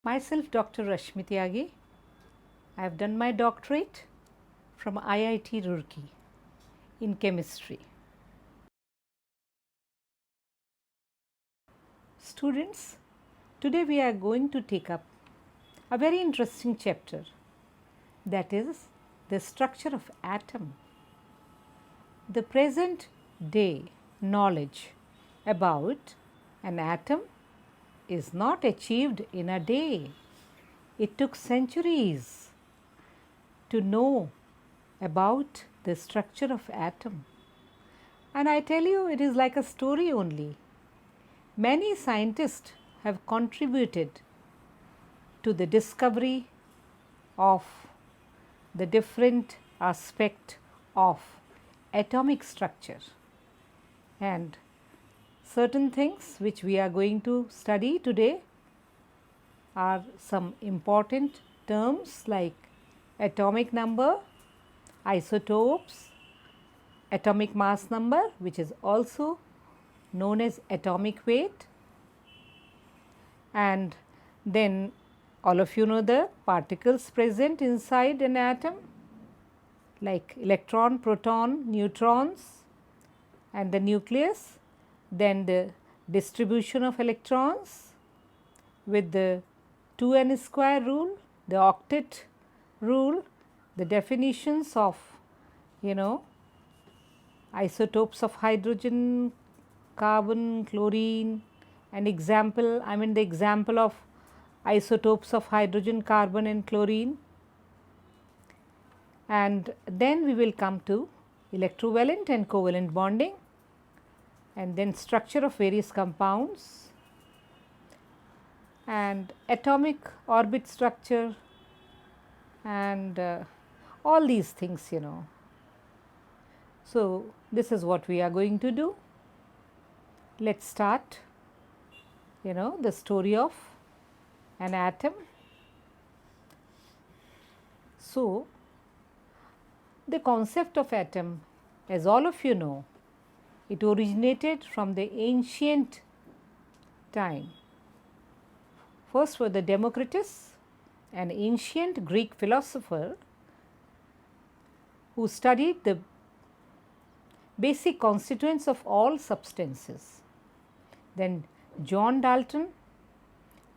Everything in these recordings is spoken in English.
Myself Dr. Rashmi Tyagi. I have done my doctorate from IIT Roorkee in chemistry. Students, today we are going to take up a very interesting chapter, that is the structure of atom. The present day knowledge about an atom is not achieved in a day. It took centuries to know about the structure of atom. And I tell you, it is like a story only. Many scientists have contributed to the discovery of the different aspect of atomic structure, and certain things which we are going to study today are some important terms like atomic number, isotopes, atomic mass number, which is also known as atomic weight, and then all of you know the particles present inside an atom like electron, proton, neutrons and the nucleus, then the distribution of electrons with the 2n square rule, the octet rule, the definitions of isotopes of hydrogen, carbon, chlorine, and the example of isotopes of hydrogen, carbon and chlorine. And then we will come to electrovalent and covalent bonding, and then structure of various compounds and atomic orbit structure and all these things. So, this is what we are going to do. Let us start the story of an atom. So, the concept of atom, as all of you know, it originated from the ancient time. First were the Democritus, an ancient Greek philosopher who studied the basic constituents of all substances. Then John Dalton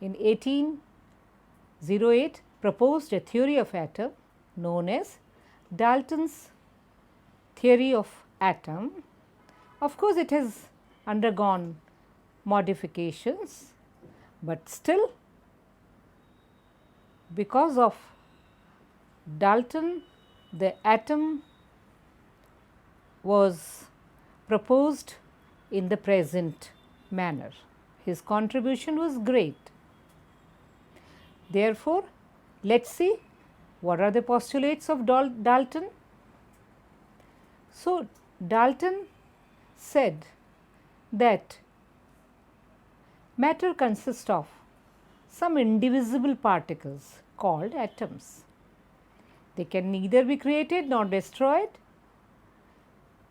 in 1808 proposed a theory of atom known as Dalton's theory of atom. Of course, it has undergone modifications, but still because of Dalton, the atom was proposed in the present manner. His contribution was great. Therefore, let us see what are the postulates of Dalton. So, Dalton said that matter consists of some indivisible particles called atoms. They can neither be created nor destroyed.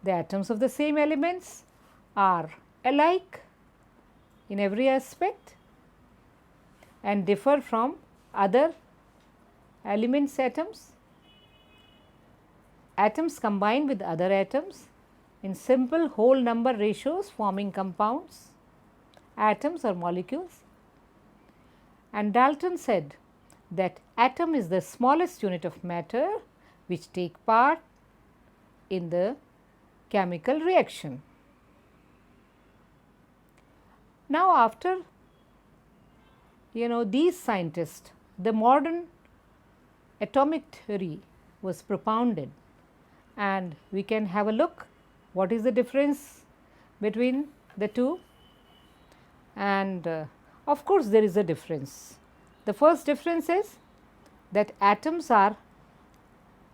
The atoms of the same elements are alike in every aspect and differ from other elements atoms. Atoms combine with other atoms in simple whole number ratios forming compounds, atoms or molecules. And Dalton said that atom is the smallest unit of matter which take part in the chemical reaction. Now, after these scientists, the modern atomic theory was propounded, and we can have a look what is the difference between the two. And of course, there is a difference. The first difference is that atoms are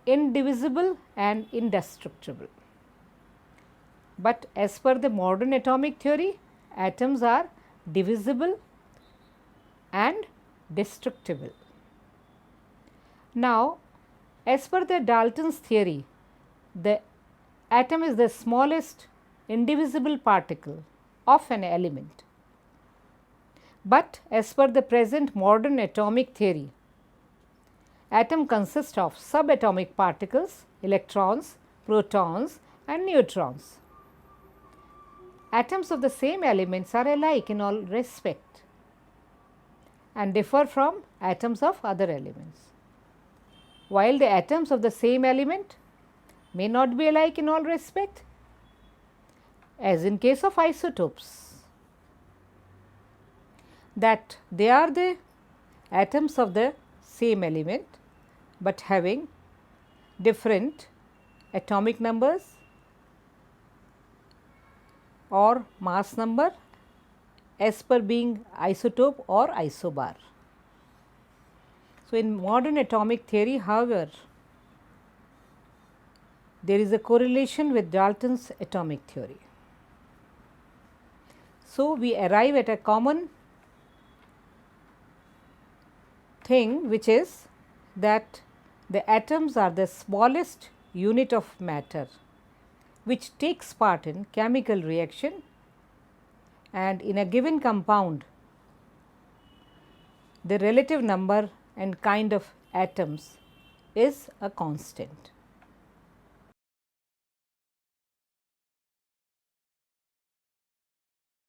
indivisible and indestructible. But as per the modern atomic theory, atoms are divisible and destructible. Now, as per the Dalton's theory, the atom is the smallest indivisible particle of an element. But as per the present modern atomic theory, atom consists of subatomic particles, electrons, protons and neutrons. Atoms of the same elements are alike in all respect and differ from atoms of other elements, while the atoms of the same element may not be alike in all respect, as in case of isotopes, that they are the atoms of the same element, but having different atomic numbers or mass number as per being isotope or isobar. So, in modern atomic theory, however, there is a correlation with Dalton's atomic theory. So, we arrive at a common thing, which is that the atoms are the smallest unit of matter which takes part in chemical reaction, and in a given compound the relative number and kind of atoms is a constant.